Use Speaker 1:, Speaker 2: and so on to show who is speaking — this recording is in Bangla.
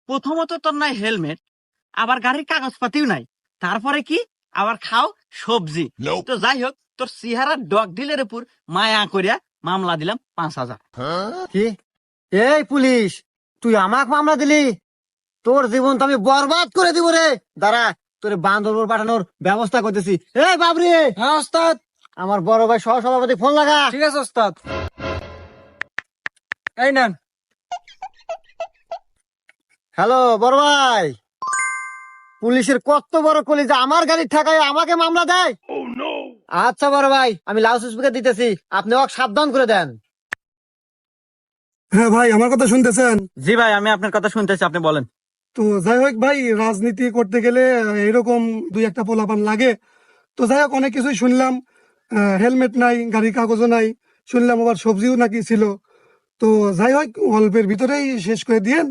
Speaker 1: প্রথমত তোর নাই হেলমেট, আবার গাড়ির কাগজপাতিও নাই, তারপরে কি আবার খাও সবজি। তো যাই হোক, তোর চেহারা ডগ ডিলের উপর মায়া করিয়া মামলা দিলাম 5,000।
Speaker 2: কি? এই পুলিশ, তুই আমাক মামলা দিলি? তোর জীবন তো আমি বরবাদ করে দিব রে। দাঁড়া, তোর বান্দরবন পাঠানোর ব্যবস্থা করতেছি। এই বাবরি,
Speaker 3: হ্যাঁ ওস্তাদ।
Speaker 2: আমার বড় ভাই সহ সভাপতি ফোন লাগা।
Speaker 3: ঠিক আছে ওস্তাদ, এই নেন।
Speaker 2: হ্যালো বড় ভাই, পুলিশের কত বড় কলিজা, আমার গাড়ির ঠেকায় আমাকে মামলা দেয়। আচ্ছা বড় ভাই, আমি লাউড স্পিকার দিতেছি, আপনি ওকে সাবধান করে দেন।
Speaker 4: হ্যাঁ ভাই, আমার কথা শুনতেছেন?
Speaker 1: জি ভাই, আমি আপনার কথা শুনতেছি, আপনি বলেন।
Speaker 4: তো যাই হোক ভাই, রাজনীতি করতে গেলে এরকম দুই একটা পোলাপান লাগে। তো যাই হোক, অনেক কিছুই শুনলাম। হেলমেট নাই, গাড়ির কাগজও নাই, শুনলাম আবার সবজিও নাকি ছিল। তো যাই হোক, অল্পের ভিতরেই শেষ করে দিয়েন।